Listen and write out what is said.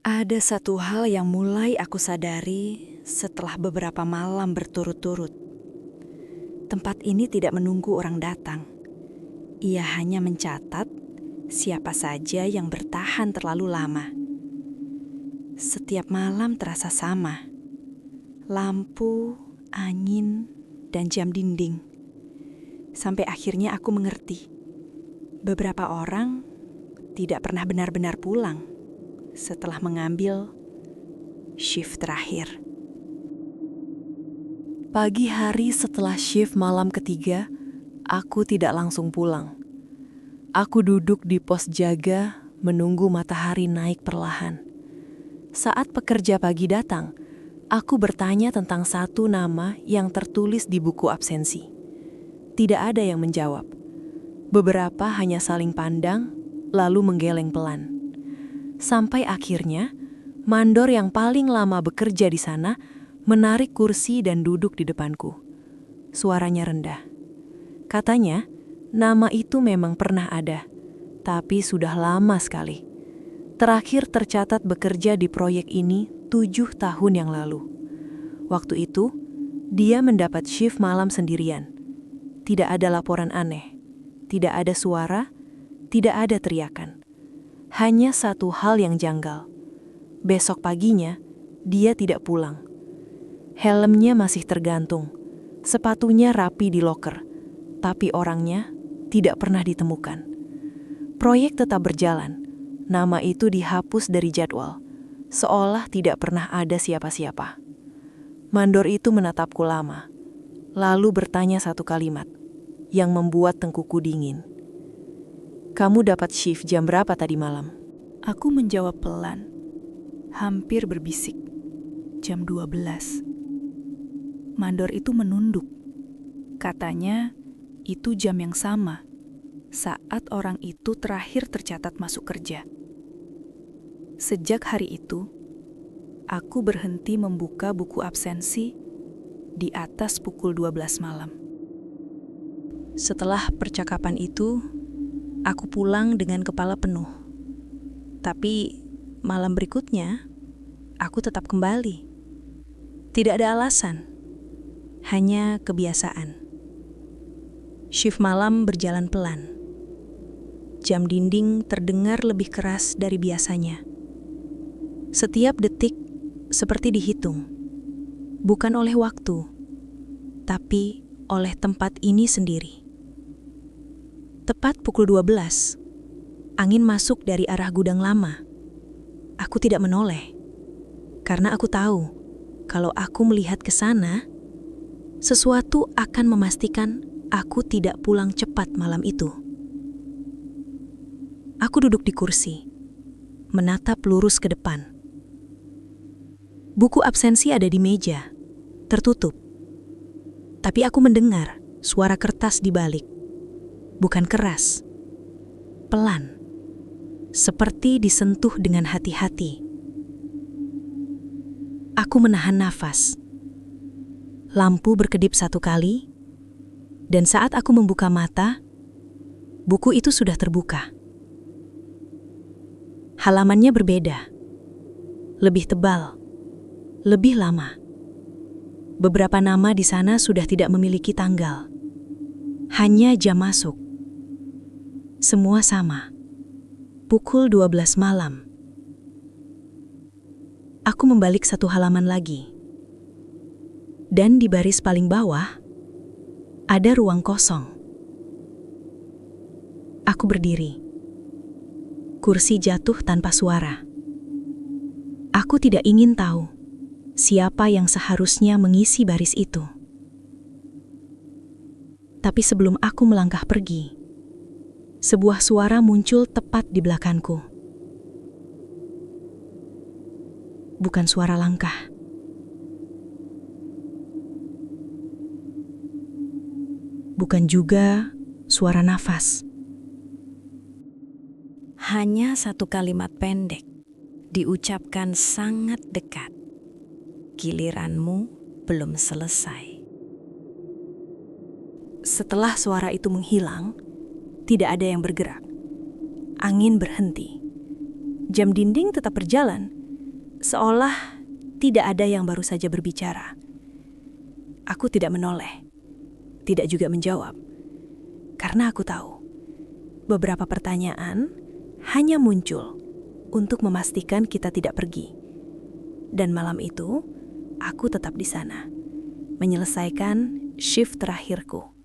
Ada satu hal yang mulai aku sadari setelah beberapa malam berturut-turut. Tempat ini tidak menunggu orang datang. Ia hanya mencatat siapa saja yang bertahan terlalu lama. Setiap malam terasa sama. Lampu, angin, dan jam dinding. Sampai akhirnya aku mengerti. Beberapa orang tidak pernah benar-benar pulang setelah mengambil shift terakhir. Pagi hari setelah shift malam ketiga, aku tidak langsung pulang. Aku duduk di pos jaga menunggu matahari naik perlahan. Saat pekerja pagi datang, aku bertanya tentang satu nama yang tertulis di buku absensi. Tidak ada yang menjawab. Beberapa hanya saling pandang, lalu menggeleng pelan. Sampai akhirnya, mandor yang paling lama bekerja di sana menarik kursi dan duduk di depanku. Suaranya rendah. Katanya, nama itu memang pernah ada, tapi sudah lama sekali. Terakhir tercatat bekerja di proyek ini 7 tahun yang lalu. Waktu itu, dia mendapat shift malam sendirian. Tidak ada laporan aneh, tidak ada suara, tidak ada teriakan. Hanya satu hal yang janggal. Besok paginya, dia tidak pulang. Helmnya masih tergantung, sepatunya rapi di loker, tapi orangnya tidak pernah ditemukan. Proyek tetap berjalan, nama itu dihapus dari jadwal, seolah tidak pernah ada siapa-siapa. Mandor itu menatapku lama, lalu bertanya satu kalimat yang membuat tengkuku dingin. "Kamu dapat shift jam berapa tadi malam?" Aku menjawab pelan, hampir berbisik. Jam 12. Mandor itu menunduk. Katanya itu jam yang sama saat orang itu terakhir tercatat masuk kerja. Sejak hari itu, aku berhenti membuka buku absensi di atas pukul 12 malam. Setelah percakapan itu, aku pulang dengan kepala penuh. Tapi malam berikutnya, aku tetap kembali. Tidak ada alasan, hanya kebiasaan. Shift malam berjalan pelan. Jam dinding terdengar lebih keras dari biasanya. Setiap detik seperti dihitung, bukan oleh waktu, tapi oleh tempat ini sendiri. Tepat pukul 12, angin masuk dari arah gudang lama. Aku tidak menoleh, karena aku tahu kalau aku melihat ke sana, sesuatu akan memastikan aku tidak pulang cepat malam itu. Aku duduk di kursi, menatap lurus ke depan. Buku absensi ada di meja, tertutup. Tapi aku mendengar suara kertas di balik. Bukan keras, pelan, seperti disentuh dengan hati-hati. Aku menahan nafas. Lampu berkedip satu kali, dan saat aku membuka mata, buku itu sudah terbuka. Halamannya berbeda, lebih tebal, lebih lama. Beberapa nama di sana sudah tidak memiliki tanggal, hanya jam masuk. Semua sama, pukul 12 malam. Aku membalik satu halaman lagi. Dan di baris paling bawah, ada ruang kosong. Aku berdiri. Kursi jatuh tanpa suara. Aku tidak ingin tahu siapa yang seharusnya mengisi baris itu. Tapi sebelum aku melangkah pergi, sebuah suara muncul tepat di belakangku. Bukan suara langkah. Bukan juga suara nafas. Hanya satu kalimat pendek, diucapkan sangat dekat. Giliranmu belum selesai. Setelah suara itu menghilang, tidak ada yang bergerak. Angin berhenti. Jam dinding tetap berjalan, Seolah tidak ada yang baru saja berbicara. Aku tidak menoleh, tidak juga menjawab. Karena aku tahu, beberapa pertanyaan hanya muncul untuk memastikan kita tidak pergi. Dan malam itu, aku tetap di sana, menyelesaikan shift terakhirku.